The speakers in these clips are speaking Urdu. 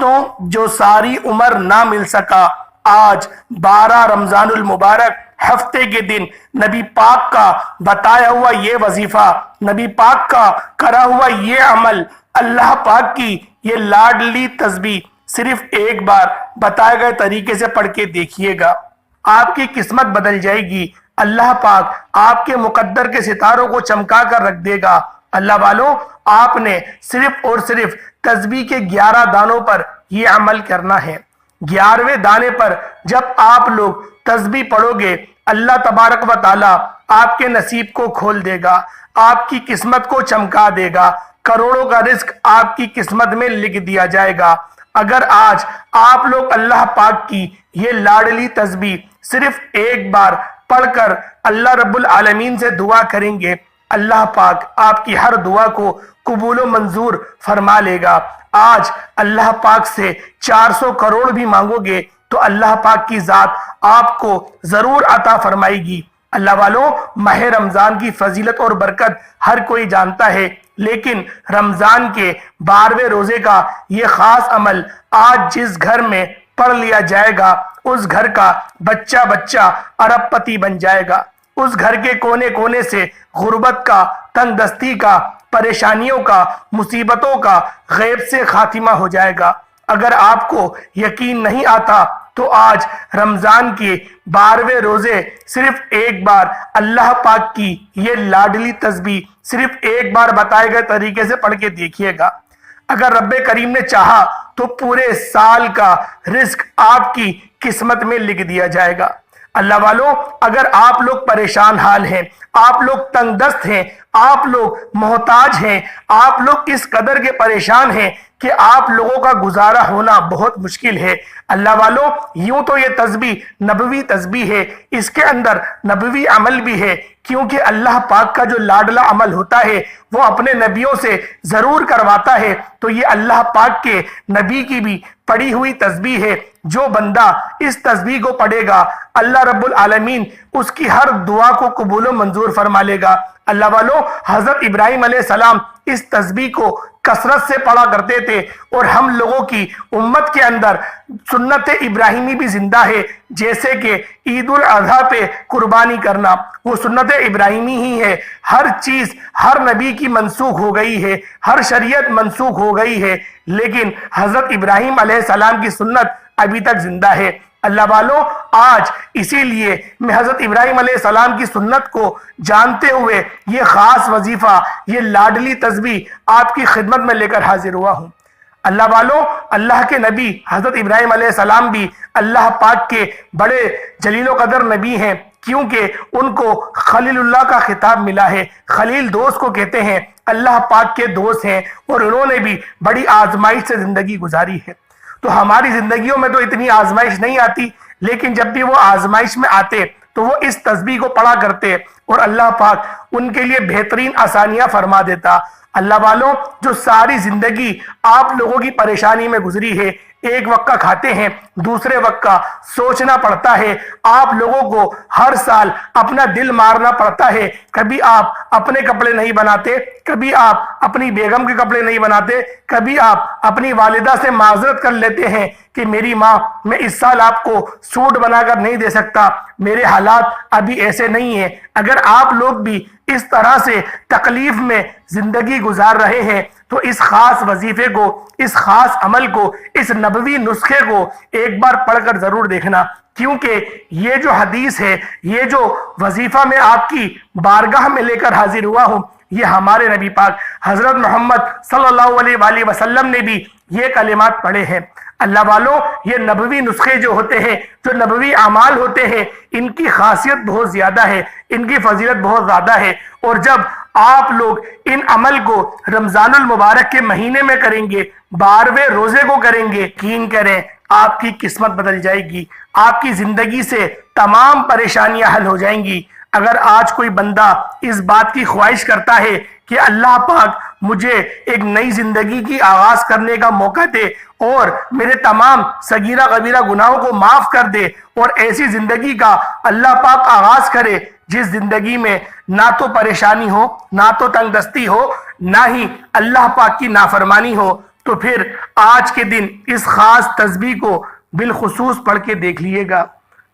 دوستوں، جو ساری عمر نہ مل سکا، آج 12 رمضان المبارک ہفتے کے دن نبی پاک کا بتایا ہوا یہ وظیفہ، نبی پاک کا کرا ہوا یہ عمل، اللہ پاک کی یہ لاڈلی تسبیح صرف ایک بار بتائے گئے طریقے سے پڑھ کے دیکھیے گا، آپ کی قسمت بدل جائے گی۔ اللہ پاک آپ کے مقدر کے ستاروں کو چمکا کر رکھ دے گا۔ اللہ والوں، آپ نے صرف اور صرف تسبیح کے 11 دانوں پر یہ عمل کرنا ہے۔ 11ویں دانے پر جب آپ لوگ تسبیح پڑھو گے، اللہ تبارک و تعالی آپ کے نصیب کو کھول دے گا، آپ کی قسمت کو چمکا دے گا، کروڑوں کا رزق آپ کی قسمت میں لکھ دیا جائے گا۔ اگر آج آپ لوگ اللہ پاک کی یہ لاڈلی تسبیح صرف ایک بار پڑھ کر اللہ رب العالمین سے دعا کریں گے، اللہ پاک آپ کی ہر دعا کو قبول و منظور فرما لے گا۔ آج اللہ پاک سے 400 کروڑ بھی مانگو گے تو اللہ پاک کی ذات آپ کو ضرور عطا فرمائے گی۔ اللہ والوں، ماہ رمضان کی فضیلت اور برکت ہر کوئی جانتا ہے، لیکن رمضان کے 12ویں روزے کا یہ خاص عمل آج جس گھر میں پڑھ لیا جائے گا، اس گھر کا بچہ بچہ ارب پتی بن جائے گا۔ اس گھر کے کونے کونے سے غربت کا، تنگ دستی کا، پریشانیوں کا، مصیبتوں کا غیب سے خاتمہ ہو جائے گا۔ اگر آپ کو یقین نہیں آتا تو آج رمضان کے 12ویں روزے صرف ایک بار اللہ پاک کی یہ لاڈلی تسبیح صرف ایک بار بتائے گئے طریقے سے پڑھ کے دیکھیے گا۔ اگر رب کریم نے چاہا تو پورے سال کا رزق آپ کی قسمت میں لکھ دیا جائے گا۔ اللہ والوں، اگر آپ لوگ پریشان حال ہیں، آپ لوگ تنگ دست ہیں، آپ لوگ محتاج ہیں، آپ لوگ اس قدر کے پریشان ہیں کہ آپ لوگوں کا گزارا ہونا بہت مشکل ہے، اللہ والوں، یوں تو یہ تسبیح نبوی تسبیح ہے، اس کے اندر نبوی عمل بھی ہے، کیونکہ اللہ پاک کا جو لاڈلا عمل ہوتا ہے وہ اپنے نبیوں سے ضرور کرواتا ہے، تو یہ اللہ پاک کے نبی کی بھی پڑھی ہوئی تسبیح ہے۔ جو بندہ اس تسبیح کو پڑھے گا، اللہ رب العالمین اس کی ہر دعا کو قبول و منظور فرما لے گا۔ اللہ والوں، حضرت ابراہیم علیہ السلام اس تسبیح کو کثرت سے پڑھا کرتے تھے، اور ہم لوگوں کی امت کے اندر سنت ابراہیمی بھی زندہ ہے، جیسے کہ عید الاضحیٰ پہ قربانی کرنا، وہ سنت ابراہیمی ہی ہے۔ ہر چیز ہر نبی کی منسوخ ہو گئی ہے، ہر شریعت منسوخ ہو گئی ہے، لیکن حضرت ابراہیم علیہ السلام کی سنت ابھی تک زندہ ہے۔ اللہ والوں، آج اسی لیے میں حضرت ابراہیم علیہ السلام کی سنت کو جانتے ہوئے یہ خاص وظیفہ، یہ لاڈلی تسبیح آپ کی خدمت میں لے کر حاضر ہوا ہوں۔ اللہ والوں، اللہ کے نبی حضرت ابراہیم علیہ السلام بھی اللہ پاک کے بڑے جلیل و قدر نبی ہیں، کیونکہ ان کو خلیل اللہ کا خطاب ملا ہے۔ خلیل دوست کو کہتے ہیں، اللہ پاک کے دوست ہیں، اور انہوں نے بھی بڑی آزمائش سے زندگی گزاری ہے۔ تو ہماری زندگیوں میں تو اتنی آزمائش نہیں آتی، لیکن جب بھی وہ آزمائش میں آتے تو وہ اس تسبیح کو پڑھا کرتے، اور اللہ پاک ان کے لیے بہترین آسانیاں فرما دیتا۔ اللہ والوں، جو ساری زندگی آپ لوگوں کی پریشانی میں گزری ہے، ایک وقت کا کھاتے ہیں، دوسرے وقت کا سوچنا پڑتا ہے، آپ لوگوں کو ہر سال اپنا دل مارنا پڑتا ہے، کبھی آپ اپنے کپڑے نہیں بناتے، کبھی آپ اپنی بیگم کے کپڑے نہیں بناتے، کبھی آپ اپنی والدہ سے معذرت کر لیتے ہیں کہ میری ماں، میں اس سال آپ کو سوٹ بنا کر نہیں دے سکتا، میرے حالات ابھی ایسے نہیں ہیں۔ اگر آپ لوگ بھی اس طرح سے تکلیف میں زندگی گزار رہے ہیں تو اس خاص وظیفے کو، اس خاص عمل کو، اس نبوی نسخے کو ایک بار پڑھ کر ضرور دیکھنا، کیونکہ یہ جو حدیث ہے، یہ جو وظیفہ میں آپ کی بارگاہ میں لے کر حاضر ہوا ہوں، یہ ہمارے نبی پاک حضرت محمد صلی اللہ علیہ وآلہ وسلم نے بھی یہ کلمات پڑھے ہیں۔ اللہ والوں، یہ نبوی نسخے جو ہوتے ہیں، جو نبوی اعمال ہوتے ہیں، ان کی خاصیت بہت زیادہ ہے، ان کی فضیلت بہت زیادہ ہے، اور جب آپ لوگ ان عمل کو رمضان المبارک کے مہینے میں کریں گے، 12ویں روزے کو کریں گے، یقین کریں آپ کی قسمت بدل جائے گی، آپ کی زندگی سے تمام پریشانیاں حل ہو جائیں گی۔ اگر آج کوئی بندہ اس بات کی خواہش کرتا ہے کہ اللہ پاک مجھے ایک نئی زندگی کی آغاز کرنے کا موقع دے اور میرے تمام صغیرہ کبیرہ گناہوں کو معاف کر دے، اور ایسی زندگی کا اللہ پاک آغاز کرے جس زندگی میں نہ تو پریشانی ہو، نہ تو تنگ دستی ہو، نہ ہی اللہ پاک کی نافرمانی ہو، تو پھر آج کے دن اس خاص تسبیح کو بالخصوص پڑھ کے دیکھ لیے گا۔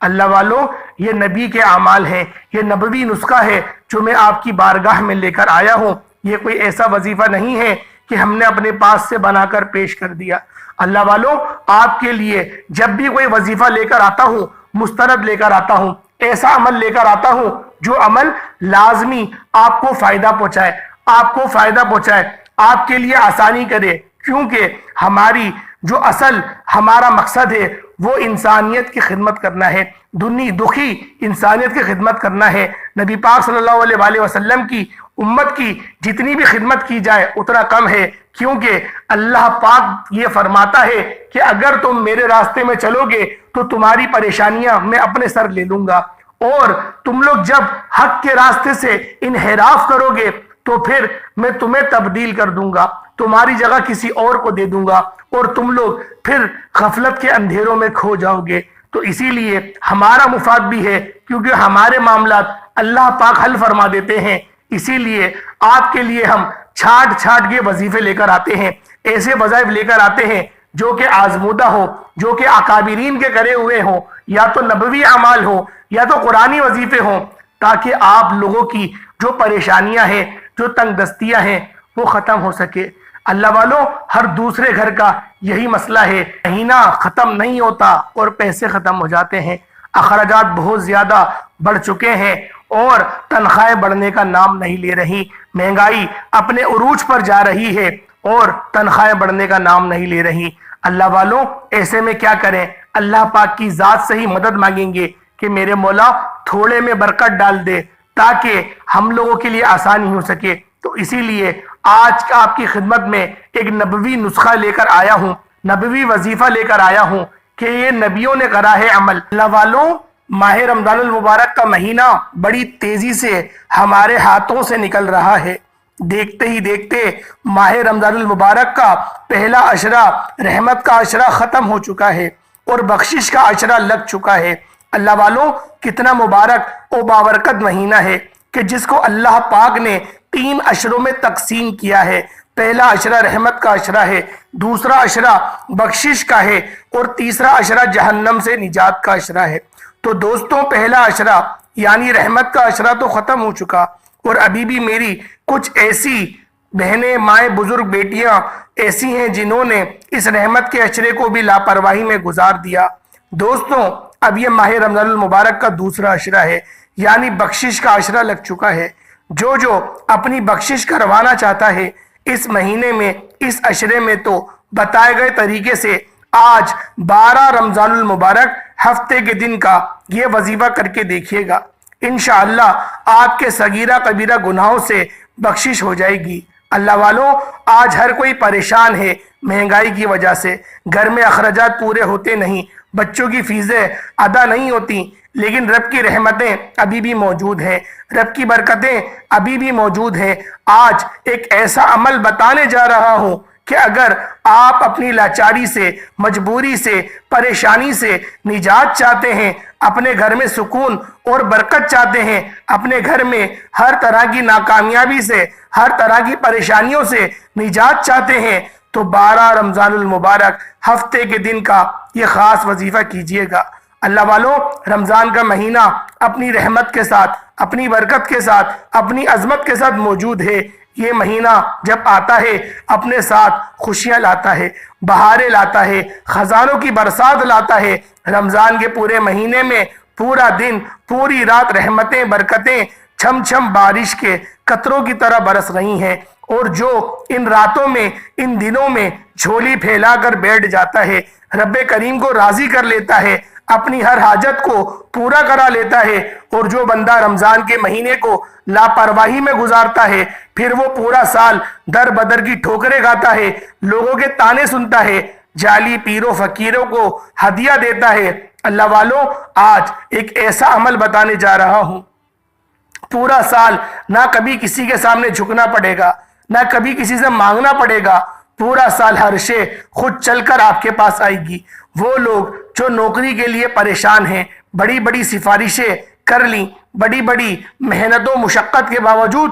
اللہ والوں، یہ نبی کے اعمال ہیں، یہ نبوی نسخہ ہے جو میں آپ کی بارگاہ میں لے کر آیا ہوں۔ یہ کوئی ایسا وظیفہ نہیں ہے کہ ہم نے اپنے پاس سے بنا کر پیش کر دیا۔ اللہ والوں، آپ کے لیے جب بھی کوئی وظیفہ لے کر آتا ہوں، مستند لے کر آتا ہوں، ایسا عمل لے کر آتا ہوں جو عمل لازمی آپ کو فائدہ پہنچائے، آپ کو فائدہ پہنچائے، آپ کے لیے آسانی کرے، کیونکہ ہماری جو اصل ہمارا مقصد ہے وہ انسانیت کی خدمت کرنا ہے، دکھی انسانیت کی خدمت کرنا ہے۔ نبی پاک صلی اللہ علیہ وآلہ وسلم کی امت کی جتنی بھی خدمت کی جائے اتنا کم ہے، کیونکہ اللہ پاک یہ فرماتا ہے کہ اگر تم میرے راستے میں چلو گے تو تمہاری پریشانیاں میں اپنے سر لے لوں گا، اور تم لوگ جب حق کے راستے سے انحراف کرو گے تو پھر میں تمہیں تبدیل کر دوں گا، تمہاری جگہ کسی اور کو دے دوں گا، اور تم لوگ پھر غفلت کے اندھیروں میں کھو جاؤ گے۔ تو اسی لیے ہمارا مفاد بھی ہے، کیونکہ ہمارے معاملات اللہ پاک حل فرما دیتے ہیں۔ اسی لیے آپ کے لیے ہم چھانٹ چھانٹ کے وظیفے لے کر آتے ہیں، ایسے وظائف لے کر آتے ہیں جو کہ آزمودہ ہو، جو کہ اکابرین کے کرے ہوئے ہوں، یا تو نبوی اعمال ہو یا تو قرآنی وظیفے ہوں، تاکہ آپ لوگوں کی جو پریشانیاں ہیں، جو تنگ دستیاں ہیں، وہ ختم ہو سکے۔ اللہ والوں، ہر دوسرے گھر کا یہی مسئلہ ہے، مہینہ ختم نہیں ہوتا اور پیسے ختم ہو جاتے ہیں، اخراجات بہت زیادہ بڑھ چکے ہیں اور تنخواہیں بڑھنے کا نام نہیں لے رہی، مہنگائی اپنے عروج پر جا رہی ہے اور تنخواہیں بڑھنے کا نام نہیں لے رہی۔ اللہ والوں، ایسے میں کیا کریں؟ اللہ پاک کی ذات سے ہی مدد مانگیں گے کہ میرے مولا تھوڑے میں برکت ڈال دے تاکہ ہم لوگوں کے لیے آسانی ہو سکے۔ تو اسی لیے آج آپ کی خدمت میں ایک نبوی نسخہ لے کر آیا ہوں، نبوی وظیفہ لے کر آیا ہوں کہ یہ نبیوں نے کرا ہے عمل۔ اللہ والوں، ماہ رمضان المبارک کا مہینہ بڑی تیزی سے ہمارے ہاتھوں سے نکل رہا ہے۔ دیکھتے ہی دیکھتے ماہ رمضان المبارک کا پہلا عشرہ، رحمت کا عشرہ ختم ہو چکا ہے اور بخشش کا عشرہ لگ چکا ہے۔ اللہ والوں، کتنا مبارک و بابرکت مہینہ ہے کہ جس کو اللہ پاک نے 3 عشروں میں تقسیم کیا ہے۔ پہلا عشرہ رحمت کا عشرہ ہے، دوسرا عشرہ بخشش کا ہے، اور تیسرا عشرہ جہنم سے نجات کا عشرہ ہے۔ تو دوستوں، پہلا عشرہ یعنی رحمت کا عشرہ تو ختم ہو چکا، اور ابھی بھی میری کچھ ایسی بہنیں، مائیں، بزرگ، بیٹیاں ایسی ہیں جنہوں نے اس رحمت کے عشرے کو بھی لاپرواہی میں گزار دیا۔ دوستوں، اب یہ ماہ رمضان المبارک کا دوسرا عشرہ ہے، یعنی بخشش کا عشرہ لگ چکا ہے۔ جو اپنی بخشش کروانا چاہتا ہے اس مہینے میں، اس عشرے میں، تو بتائے گئے طریقے سے آج 12 رمضان المبارک ہفتے کے دن کا یہ وظیفہ کر کے دیکھیے گا۔ انشاءاللہ آپ کے صغیرہ کبیرہ گناہوں سے بخشش ہو جائے گی۔ اللہ والوں، آج ہر کوئی پریشان ہے مہنگائی کی وجہ سے، گھر میں اخراجات پورے ہوتے نہیں، بچوں کی فیسیں ادا نہیں ہوتی، لیکن رب کی رحمتیں ابھی بھی موجود ہیں، رب کی برکتیں ابھی بھی موجود ہیں۔ آج ایک ایسا عمل بتانے جا رہا ہوں کہ اگر آپ اپنی لاچاری سے، مجبوری سے، پریشانی سے نجات چاہتے ہیں، اپنے گھر میں سکون اور برکت چاہتے ہیں، اپنے گھر میں ہر طرح کی ناکامیابی سے، ہر طرح کی پریشانیوں سے نجات چاہتے ہیں، تو 12 رمضان المبارک ہفتے کے دن کا یہ خاص وظیفہ کیجئے گا۔ اللہ والوں، رمضان کا مہینہ اپنی رحمت کے ساتھ، اپنی برکت کے ساتھ، اپنی عظمت کے ساتھ موجود ہے۔ یہ مہینہ جب آتا ہے اپنے ساتھ خوشیاں لاتا ہے، بہاریں لاتا ہے، خزانوں کی برسات لاتا ہے۔ رمضان کے پورے مہینے میں پورا دن، پوری رات رحمتیں، برکتیں چھم چھم بارش کے قطروں کی طرح برس رہی ہیں، اور جو ان راتوں میں، ان دنوں میں جھولی پھیلا کر بیٹھ جاتا ہے، رب کریم کو راضی کر لیتا ہے، اپنی ہر حاجت کو پورا کرا لیتا ہے۔ اور جو بندہ رمضان کے مہینے کو لاپرواہی میں گزارتا ہے، پھر وہ پورا سال در بدر کی ٹھوکریں کھاتا ہے، لوگوں کے تانے سنتا ہے، جعلی پیروں فقیروں کو ہدیہ دیتا ہے۔ اللہ والوں، آج ایک ایسا عمل بتانے جا رہا ہوں، پورا سال نہ کبھی کسی کے سامنے جھکنا پڑے گا، نہ کبھی کسی سے مانگنا پڑے گا، پورا سال ہر شے خود چل کر آپ کے پاس آئے گی۔ وہ لوگ جو نوکری کے لیے پریشان ہیں، بڑی بڑی سفارشیں کر لیں، بڑی بڑی محنت و مشقت کے باوجود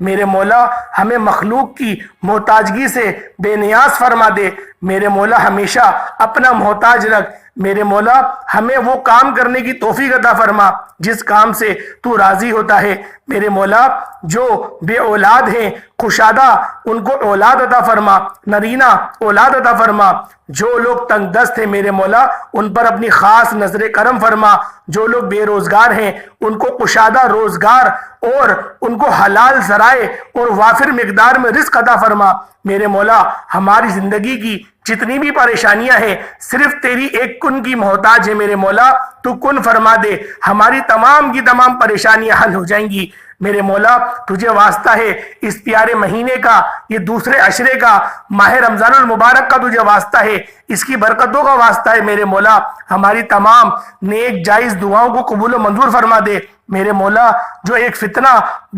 میرے مولا ہمیں مخلوق کی محتاجگی سے بے نیاز فرما دے، میرے مولا ہمیشہ اپنا محتاج رکھ، میرے مولا ہمیں وہ کام کرنے کی توفیق عطا فرما جس کام سے تو راضی ہوتا ہے، میرے مولا جو بے اولاد ہیں کشادہ ان کو اولاد عطا فرما، نرینہ اولاد عطا فرما، جو لوگ تنگ دست ہیں میرے مولا ان پر اپنی خاص نظر کرم فرما، جو لوگ بے روزگار ہیں ان کو کشادہ روزگار اور ان کو حلال ذرائع اور وافر مقدار میں رزق عطا فرما، میرے مولا ہماری زندگی کی جتنی بھی پریشانیاں ہیں صرف تیری ایک کن کی محتاج ہے، میرے مولا تو کن فرما دے، ہماری تمام کی تمام پریشانیاں حل ہو جائیں گی، میرے مولا تجھے واسطہ ہے اس پیارے مہینے کا، یہ دوسرے عشرے کا، ماہ رمضان المبارک کا تجھے واسطہ ہے، اس کی برکتوں کا واسطہ ہے، میرے مولا ہماری تمام نیک جائز دعاؤں کو قبول و منظور فرما دے، میرے مولا جو ایک فتنہ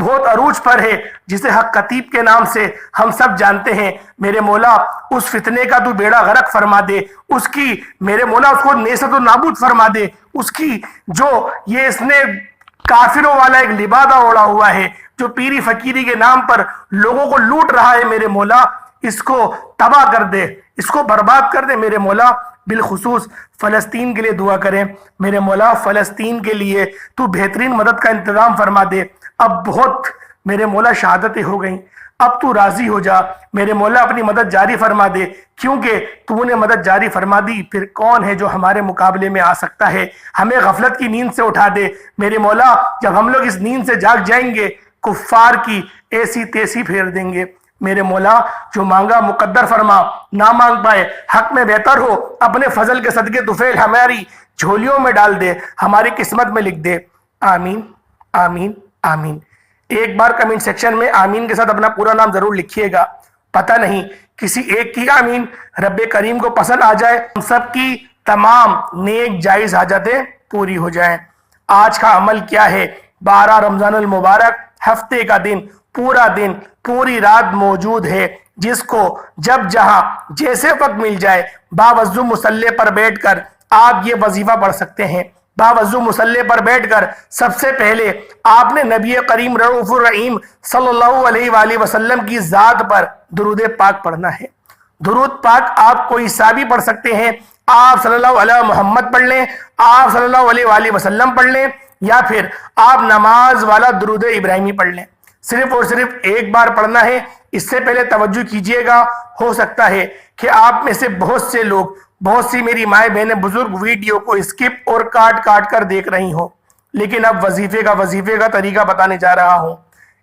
بہت عروج پر ہے جسے حق خطیب کے نام سے ہم سب جانتے ہیں، میرے مولا اس فتنے کا تو بیڑا غرق فرما دے، اس کی میرے مولا اس کو نیست و نابود فرما دے، اس کی جو یہ اس نے کافروں والا ایک لبادہ اوڑا ہوا ہے جو پیری فقیری کے نام پر لوگوں کو لوٹ رہا ہے، میرے مولا اس کو تباہ کر دے، اس کو برباد کر دے، میرے مولا بالخصوص فلسطین کے لیے دعا کریں، میرے مولا فلسطین کے لیے تو بہترین مدد کا انتظام فرما دے، اب بہت میرے مولا شہادتیں ہو گئیں، اب تو راضی ہو جا، میرے مولا اپنی مدد جاری فرما دے، کیونکہ تو نے مدد جاری فرما دی پھر کون ہے جو ہمارے مقابلے میں آ سکتا ہے، ہمیں غفلت کی نیند سے اٹھا دے، میرے مولا جب ہم لوگ اس نیند سے جاگ جائیں گے کفار کی ایسی تیسی پھیر دیں گے، میرے مولا جو مانگا مقدر فرما، نہ مانگ پائے حق میں بہتر ہو، اپنے فضل کے صدقے طفیل ہماری جھولیوں میں ڈال دے، ہماری قسمت میں لکھ دے، آمین آمین آمین۔ ایک بار کمنٹ سیکشن میں آمین کے ساتھ اپنا پورا نام ضرور لکھیے گا، پتہ نہیں کسی ایک کی آمین رب کریم کو پسند آ جائے، ہم سب کی تمام نیک جائز حاجتیں پوری ہو جائیں۔ آج کا عمل کیا ہے؟ 12 رمضان المبارک ہفتے کا دن، پورا دن پوری رات موجود ہے، جس کو جب جہاں جیسے وقت مل جائے باوضو مصلی پر بیٹھ کر آپ یہ وظیفہ پڑھ سکتے ہیں۔ باوضو مصلی پر بیٹھ کر سب سے پہلے آپ نے نبی کریم رؤوف الرحیم صلی اللہ علیہ وآلہ وسلم کی ذات پر درود پاک پڑھنا ہے۔ درود پاک آپ کوئی سا بھی پڑھ سکتے ہیں، آپ صلی اللہ علیہ محمد پڑھ لیں، آپ صلی اللہ علیہ وآلہ وسلم پڑھ لیں، یا پھر آپ نماز والا درود ابراہیمی پڑھ لیں، صرف اور صرف ایک بار پڑھنا ہے۔ اس سے پہلے توجہ کیجئے گا، ہو سکتا ہے کہ آپ میں سے بہت سے لوگ، بہت سی میری مائیں بہنیں بزرگ ویڈیو کو اسکپ اور کاٹ کاٹ کر دیکھ رہی ہوں، لیکن اب وظیفے کا طریقہ بتانے جا رہا ہوں۔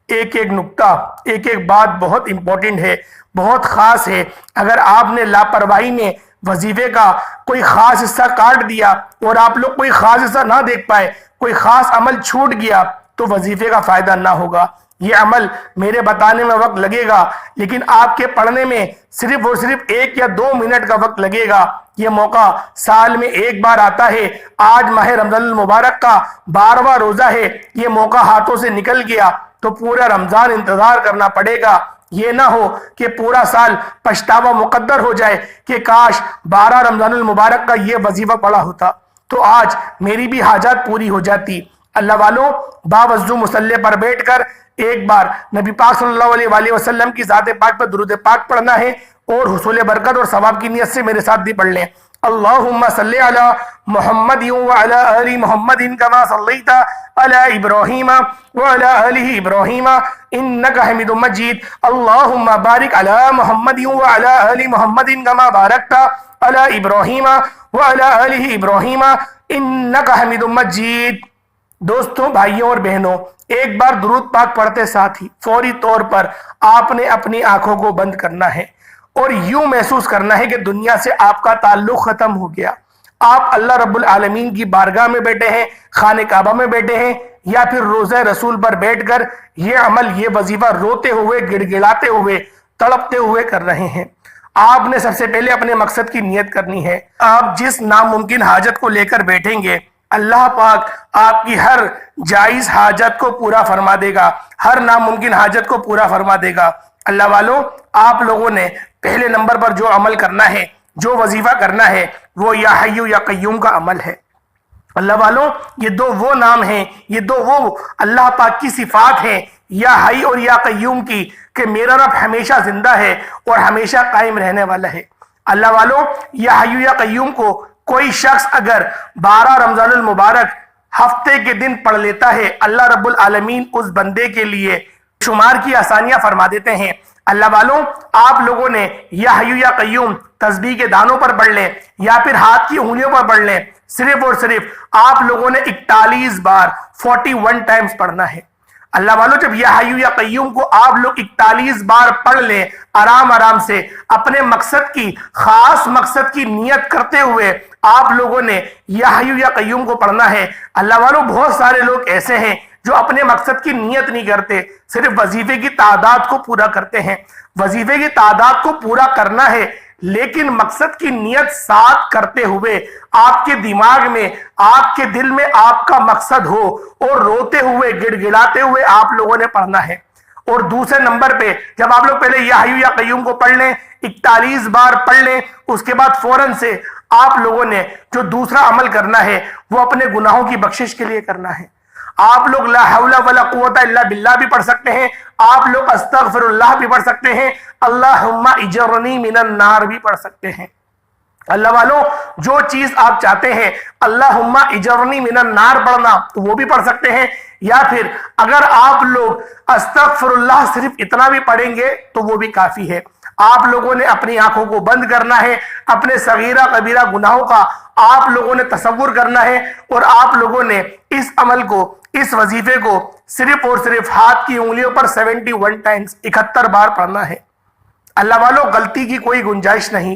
ایک ایک نکتہ، ایک ایک بات بہت امپورٹنٹ ہے، بہت خاص ہے۔ اگر آپ نے لاپرواہی میں وظیفے کا کوئی خاص حصہ کاٹ دیا اور آپ لوگ کوئی خاص حصہ نہ دیکھ پائے، کوئی خاص عمل چھوٹ گیا تو وظیفے کا فائدہ نہ ہوگا۔ یہ عمل میرے بتانے میں وقت لگے گا، لیکن آپ کے پڑھنے میں صرف اور صرف 1 یا 2 منٹ کا وقت لگے گا۔ یہ موقع سال میں ایک بار آتا ہے، آج ماہ رمضان المبارک کا 12واں روزہ ہے، یہ موقع ہاتھوں سے نکل گیا تو پورا رمضان انتظار کرنا پڑے گا۔ یہ نہ ہو کہ پورا سال پچھتاوا مقدر ہو جائے کہ کاش 12 رمضان المبارک کا یہ وظیفہ پڑا ہوتا تو آج میری بھی حاجات پوری ہو جاتی۔ اللہ والوں، باوضو مصلی پر بیٹھ کر ایک بار نبی پاک صلی اللہ علیہ وآلہ وسلم کی ذات پاک پر درود پاک پڑھنا ہے، اور حصول برکت اور ثواب کی نیت سے میرے ساتھ بھی پڑھ لیں۔ اللہم صلی علی محمد وعلی آل محمد کما صلیت علی ابراہیم وعلی آل ابراہیم انک حمید مجید۔ اللہم بارک علی محمد وعلی آل محمد کما بارکت علی ابراہیم وعلی آل ابراہیم انک حمید مجید۔ دوستوں، بھائیوں اور بہنوں، ایک بار درود پاک پڑھتے ساتھ ہی فوری طور پر آپ نے اپنی آنکھوں کو بند کرنا ہے اور یوں محسوس کرنا ہے کہ دنیا سے آپ کا تعلق ختم ہو گیا۔ آپ اللہ رب العالمین کی بارگاہ میں بیٹھے ہیں، خانہ کعبہ میں بیٹھے ہیں، یا پھر روضہ رسول پر بیٹھ کر یہ عمل، یہ وظیفہ روتے ہوئے، گڑ گڑاتے ہوئے، تڑپتے ہوئے کر رہے ہیں۔ آپ نے سب سے پہلے اپنے مقصد کی نیت کرنی ہے۔ آپ جس ناممکن حاجت کو لے کر بیٹھیں گے، اللہ پاک آپ کی ہر جائز حاجت کو پورا فرما دے گا، ہر ناممکن حاجت کو پورا فرما دے گا۔ اللہ والوں، آپ لوگوں نے پہلے نمبر پر جو عمل کرنا ہے، جو وظیفہ کرنا ہے، وہ یا حیو یا قیوم کا عمل ہے۔ اللہ والوں، یہ 2 وہ نام ہیں، یہ 2 وہ اللہ پاک کی صفات ہیں، یا حی اور یا قیوم کی کہ میرا رب ہمیشہ زندہ ہے اور ہمیشہ قائم رہنے والا ہے۔ اللہ والوں، یا حی یا قیوم کو کوئی شخص اگر 12 رمضان المبارک ہفتے کے دن پڑھ لیتا ہے، اللہ رب العالمین اس بندے کے لیے شمار کی آسانیاں فرما دیتے ہیں۔ اللہ والوں، آپ لوگوں نے یا حی یا قیوم تسبیح کے دانوں پر پڑھ لیں یا پھر ہاتھ کی انگلیوں پر پڑھ لیں، صرف اور صرف آپ لوگوں نے 41 بار 41 ٹائمز پڑھنا ہے۔ اللہ والوں، جب یا حی یا قیوم کو آپ لوگ 41 بار پڑھ لیں آرام آرام سے، اپنے مقصد کی، خاص مقصد کی نیت کرتے ہوئے آپ لوگوں نے یا حی یا قیوم کو پڑھنا ہے۔ اللہ والوں، بہت سارے لوگ ایسے ہیں جو اپنے مقصد کی نیت نہیں کرتے، صرف وظیفے کی تعداد کو پورا کرتے ہیں۔ وظیفے کی تعداد کو پورا کرنا ہے، لیکن مقصد کی نیت ساتھ کرتے ہوئے آپ کے دماغ میں، آپ کے دل میں آپ کا مقصد ہو، اور روتے ہوئے، گڑ گڑاتے ہوئے آپ لوگوں نے پڑھنا ہے۔ اور دوسرے نمبر پہ جب آپ لوگ پہلے یا حی یا قیوم کو پڑھ لیں، 41 بار پڑھ لیں، اس کے بعد فوراً سے آپ لوگوں نے جو دوسرا عمل کرنا ہے وہ اپنے گناہوں کی بخشش کے لیے کرنا ہے۔ آپ لوگ لا حول ولا قوت الا باللہ بھی پڑھ سکتے ہیں، آپ لوگ استغفر اللہ بھی پڑھ سکتے ہیں، اللہم اجرنی من النار بھی پڑھ سکتے ہیں۔ اللہ والوں، جو چیز آپ چاہتے ہیں، اللہم اجرنی من النار پڑھنا، تو وہ بھی پڑھ سکتے ہیں، یا پھر اگر آپ لوگ استغفر اللہ صرف اتنا بھی پڑھیں گے تو وہ بھی کافی ہے۔ آپ لوگوں نے اپنی آنکھوں کو بند کرنا ہے، اپنے صغیرہ کبیرہ گناہوں کا آپ لوگوں نے تصور کرنا ہے، اور آپ لوگوں نے اس عمل کو، اس وظیفے کو صرف اور صرف ہاتھ کی انگلیوں پر 71 ٹائمز 71 بار پڑھنا ہے۔ اللہ والوں، غلطی کی کوئی گنجائش نہیں،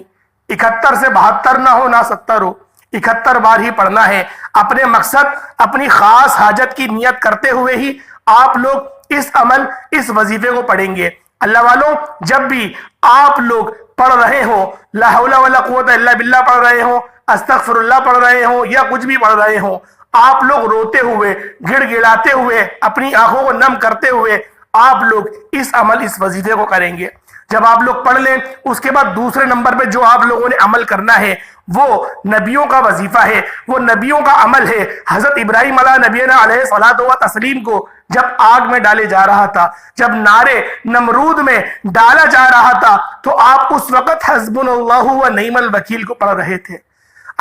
71 سے 72 نہ ہو نہ 70 ہو، 71 بار ہی پڑھنا ہے۔ اپنے مقصد، اپنی خاص حاجت کی نیت کرتے ہوئے ہی آپ لوگ اس عمل، اس وظیفے کو پڑھیں گے۔ اللہ والوں، جب بھی آپ لوگ پڑھ رہے ہوں، لا حول ولا قوت الا باللہ پڑھ رہے ہوں، استغفر اللہ پڑھ رہے ہوں، یا کچھ بھی پڑھ رہے ہوں، آپ لوگ روتے ہوئے، گڑ گڑاتے ہوئے، اپنی آنکھوں کو نم کرتے ہوئے آپ لوگ اس عمل، اس وظیفے کو کریں گے۔ جب آپ لوگ پڑھ لیں، اس کے بعد دوسرے نمبر پہ جو آپ لوگوں نے عمل کرنا ہے وہ نبیوں کا وظیفہ ہے، وہ نبیوں کا عمل ہے۔ حضرت ابراہیم علیہ نبینا علیہ الصلوۃ والتسلیم کو جب آگ میں ڈالے جا رہا تھا، جب نارے نمرود میں ڈالا جا رہا تھا، تو آپ اس وقت حسبنا اللہ و نعم الوکیل کو پڑھ رہے تھے۔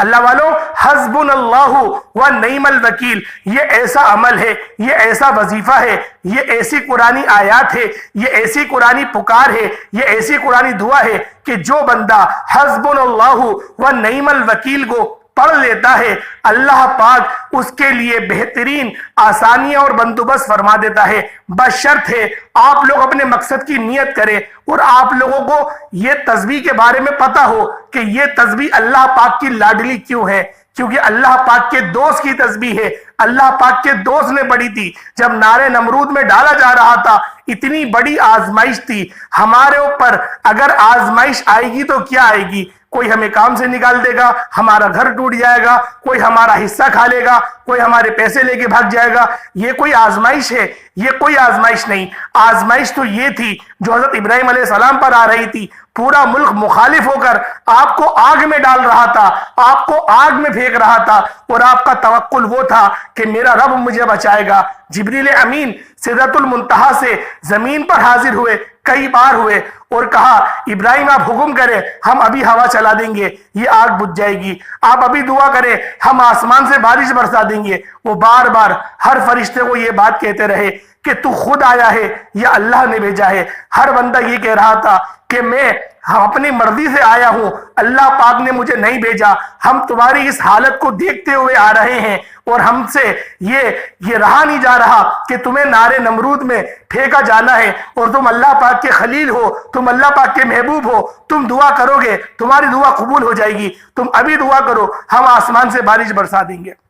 اللہ والوں، حسبنا اللہ و نعم الوکیل، یہ ایسا عمل ہے، یہ ایسا وظیفہ ہے، یہ ایسی قرآنی آیات ہے، یہ ایسی قرآنی پکار ہے، یہ ایسی قرآنی دعا ہے کہ جو بندہ حسبنا اللہ و نعم الوکیل کو پڑھ لیتا ہے، اللہ پاک اس کے لیے بہترین آسانیاں اور بندوبست فرما دیتا ہے، بشرط ہے آپ لوگ اپنے مقصد کی نیت کریں، اور آپ لوگوں کو یہ تسبیح کے بارے میں پتا ہو کہ یہ تسبیح اللہ پاک کی لاڈلی کیوں ہے، کیونکہ اللہ پاک کے دوست کی تسبیح ہے۔ اللہ پاک کے دوست نے پڑھی تھی جب نارے نمرود میں ڈالا جا رہا تھا، اتنی بڑی آزمائش تھی ہمارے اوپر۔ اگر آزمائش آئے گی تو کیا آئے گی؟ کوئی ہمیں کام سے نکال دے گا، ہمارا گھر ٹوٹ جائے گا، کوئی ہمارا حصہ کھا لے گا، کوئی ہمارے پیسے لے کے بھاگ جائے گا۔ یہ کوئی آزمائش ہے؟ یہ کوئی آزمائش نہیں۔ آزمائش تو یہ تھی جو حضرت ابراہیم علیہ السلام پر آ رہی تھی۔ پورا ملک مخالف ہو کر آپ کو آگ میں ڈال رہا تھا، آپ کو آگ میں پھینک رہا تھا، اور آپ کا توکل وہ تھا کہ میرا رب مجھے بچائے گا۔ جبریل امین سدرۃ المنتہا سے زمین پر حاضر ہوئے، کئی بار ہوئے، اور کہا ابراہیم آپ حکم کریں، ہم ابھی ہوا چلا دیں گے، یہ آگ بجھ جائے گی۔ آپ ابھی دعا کریں، ہم آسمان سے بارش برسا دیں گے۔ وہ بار بار ہر فرشتے کو یہ بات کہتے رہے کہ تو خود آیا ہے یا اللہ نے بھیجا ہے۔ ہر بندہ یہ کہہ رہا تھا کہ میں اپنی مرضی سے آیا ہوں، اللہ پاک نے مجھے نہیں بھیجا۔ ہم تمہاری اس حالت کو دیکھتے ہوئے آ رہے ہیں، اور ہم سے یہ رہا نہیں جا رہا کہ تمہیں نارے نمرود میں پھینکا جانا ہے، اور تم اللہ پاک کے خلیل ہو، تم اللہ پاک کے محبوب ہو، تم دعا کرو گے، تمہاری دعا قبول ہو جائے گی، تم ابھی دعا کرو، ہم آسمان سے بارش برسا دیں گے۔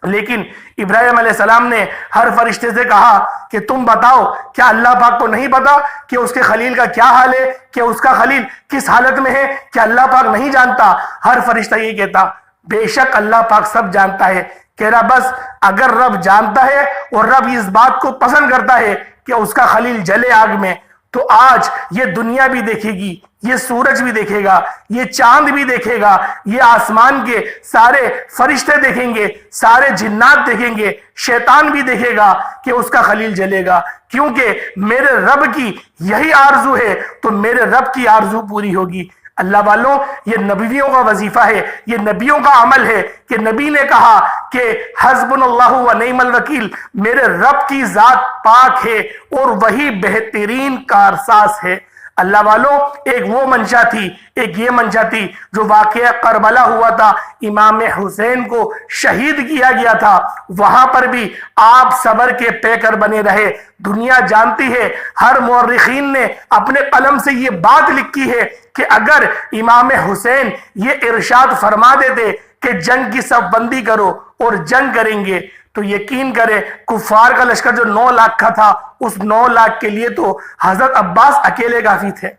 لیکن ابراہیم علیہ السلام نے ہر فرشتے سے کہا کہ تم بتاؤ، کیا اللہ پاک کو نہیں پتا کہ اس کے خلیل کا کیا حال ہے، کہ اس کا خلیل کس حالت میں ہے؟ کیا اللہ پاک نہیں جانتا؟ ہر فرشتہ یہ کہتا بے شک اللہ پاک سب جانتا ہے۔ کہہ رہا بس اگر رب جانتا ہے اور رب اس بات کو پسند کرتا ہے کہ اس کا خلیل جلے آگ میں، تو آج یہ دنیا بھی دیکھے گی، یہ سورج بھی دیکھے گا، یہ چاند بھی دیکھے گا، یہ آسمان کے سارے فرشتے دیکھیں گے، سارے جنات دیکھیں گے، شیطان بھی دیکھے گا کہ اس کا خلیل جلے گا، کیونکہ میرے رب کی یہی آرزو ہے تو میرے رب کی آرزو پوری ہوگی۔ اللہ والوں، یہ نبیوں کا وظیفہ ہے، یہ نبیوں کا عمل ہے کہ نبی نے کہا کہ حسبنا اللہ و نعم الوکیل، میرے رب کی ذات پاک ہے اور وہی بہترین کارساز ہے۔ اللہ والوں، ایک وہ منشا تھی، ایک یہ منشا تھی جو واقعہ کربلا ہوا تھا، امام حسین کو شہید کیا گیا تھا، وہاں پر بھی آپ صبر کے پیکر بنے رہے۔ دنیا جانتی ہے، ہر مورخین نے اپنے قلم سے یہ بات لکھی ہے کہ اگر امام حسین یہ ارشاد فرما دیتے کہ جنگ کی صف بندی کرو اور جنگ کریں گے، تو یقین کرے کفار کا لشکر جو 9 لاکھ کا تھا، اس 9 لاکھ کے لیے تو حضرت عباس اکیلے کافی تھے۔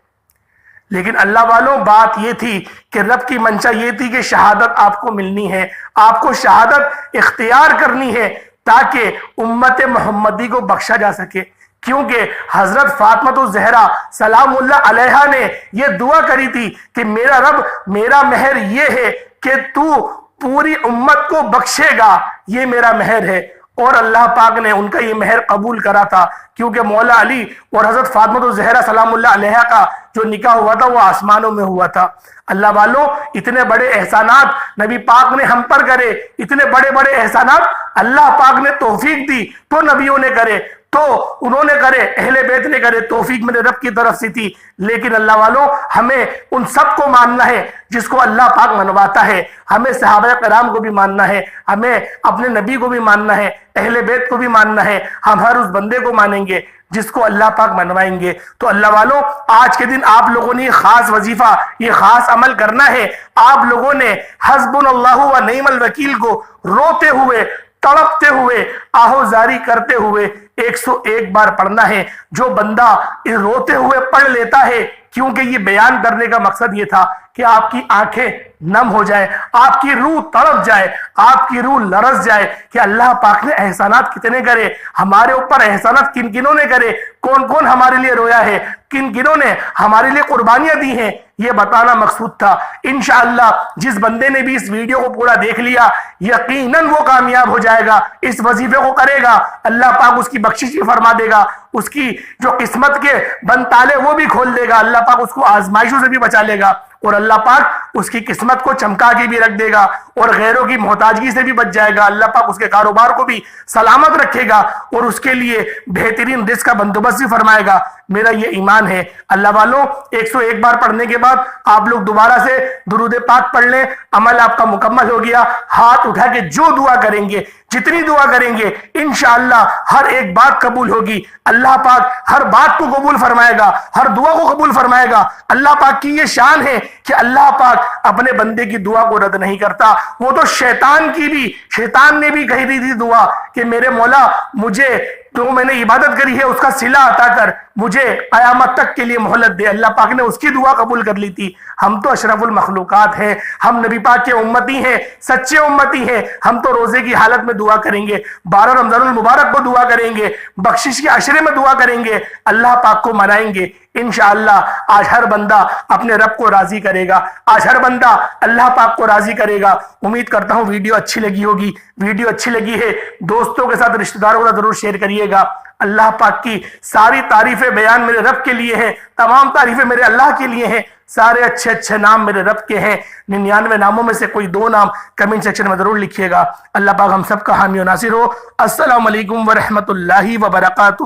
لیکن اللہ والوں، بات یہ تھی کہ رب کی منشا یہ تھی کہ شہادت آپ کو ملنی ہے، آپ کو شہادت اختیار کرنی ہے تاکہ امت محمدی کو بخشا جا سکے۔ کیونکہ حضرت فاطمہ الزہرا سلام اللہ علیہا نے یہ دعا کری تھی کہ میرا رب، میرا مہر یہ ہے کہ تو پوری امت کو بخشے گا، یہ میرا مہر ہے، اور اللہ پاک نے ان کا یہ مہر قبول کرا تھا، کیونکہ مولا علی اور حضرت فاطمہ الزہرا سلام اللہ علیہا کا جو نکاح ہوا تھا وہ آسمانوں میں ہوا تھا۔ اللہ والوں، اتنے بڑے احسانات نبی پاک نے ہم پر کرے، اتنے بڑے بڑے احسانات اللہ پاک نے توفیق دی تو نبیوں نے کرے، تو انہوں نے کرے، اہل بیت نے کرے، توفیق میرے رب کی طرف سے تھی۔ لیکن اللہ والوں، ہمیں ان سب کو ماننا ہے جس کو اللہ پاک منواتا ہے، ہمیں صحابہ کرام کو بھی ماننا ہے، ہمیں اپنے نبی کو بھی ماننا ہے، اہل بیت کو بھی ماننا ہے، ہم ہر اس بندے کو مانیں گے جس کو اللہ پاک منوائیں گے۔ تو اللہ والوں، آج کے دن آپ لوگوں نے یہ خاص وظیفہ، یہ خاص عمل کرنا ہے۔ آپ لوگوں نے حسبنا اللہ و نعم الوکیل کو روتے ہوئے، تڑپتے ہوئے، آہو زاری کرتے ہوئے 101 بار پڑھنا ہے۔ جو بندہ روتے ہوئے پڑھ لیتا ہے، کیونکہ یہ بیان کرنے کا مقصد یہ تھا کہ آپ کی آنکھیں نم ہو جائے، آپ کی روح تڑپ جائے، آپ کی روح لرز جائے کہ اللہ پاک نے احسانات کتنے کرے، ہمارے اوپر احسانات کن کنوں نے کرے، کون کون ہمارے لیے رویا ہے، کن کنوں نے ہمارے لیے قربانیاں دی ہیں، یہ بتانا مقصود تھا۔ انشاءاللہ جس بندے نے بھی اس ویڈیو کو پورا دیکھ لیا، یقیناً وہ کامیاب ہو جائے گا، اس وظیفے کو کرے گا، اللہ پاک اس کی بخشش بھی فرما دے گا، اس کی جو قسمت کے بند تالے وہ بھی کھول دے گا، اللہ پاک اس کو آزمائشوں سے بھی بچا لے گا، اور اللہ پاک اس کی قسمت کو چمکا کے بھی رکھ دے گا، اور غیروں کی محتاجگی سے بھی بچ جائے گا۔ اللہ پاک اس کے کاروبار کو بھی سلامت رکھے گا اور اس کے لیے بہترین رزق کا بندوبست بھی فرمائے گا۔ میرا یہ ایمان ہے۔ اللہ والوں، 101 بار پڑھنے کے بعد آپ لوگ دوبارہ سے درود پاک پڑھ لیں، عمل آپ کا مکمل ہو گیا۔ ہاتھ اٹھا کے جو دعا کریں گے، جتنی دعا کریں گے، انشاءاللہ ہر ایک بات قبول ہوگی۔ اللہ پاک ہر بات کو قبول فرمائے گا، ہر دعا کو قبول فرمائے گا۔ اللہ پاک کی یہ شان ہے کہ اللہ پاک اپنے بندے کی دعا کو رد نہیں کرتا۔ وہ تو شیطان نے بھی کہی تھی دعا کہ میرے مولا، مجھے تو میں نے عبادت کری ہے اس کا صلہ عطا کر، مجھے قیامت تک کے لیے مہلت دے۔ اللہ پاک نے اس کی دعا قبول کر لی تھی۔ ہم تو اشرف المخلوقات ہیں، ہم نبی پاک کے امتی ہیں، سچے امتی ہیں۔ ہم تو روزے کی حالت میں دعا کریں گے، 12 رمضان المبارک کو دعا کریں گے، بخشش کے عشرے میں دعا کریں گے، اللہ پاک کو منائیں گے۔ انشاءاللہ آج ہر بندہ اپنے رب کو راضی کرے گا، آج ہر بندہ اللہ پاک کو راضی کرے گا۔ امید کرتا ہوں ویڈیو اچھی لگی ہوگی۔ ویڈیو اچھی لگی ہے دوستوں کے ساتھ، رشتہ داروں کے ساتھ ضرور شیئر کریے گا۔ اللہ پاک کی ساری تعریفیں بیان میرے رب کے لیے ہیں، تمام تعریفیں میرے اللہ کے لیے ہیں، سارے اچھے اچھے نام میرے رب کے ہیں۔ 99 ناموں میں سے کوئی 2 نام کمنٹ سیکشن میں ضرور لکھیے گا۔ اللہ پاک ہم سب کا حامی و ناصر ہو۔ السلام علیکم ورحمۃ اللہ وبرکاتہ۔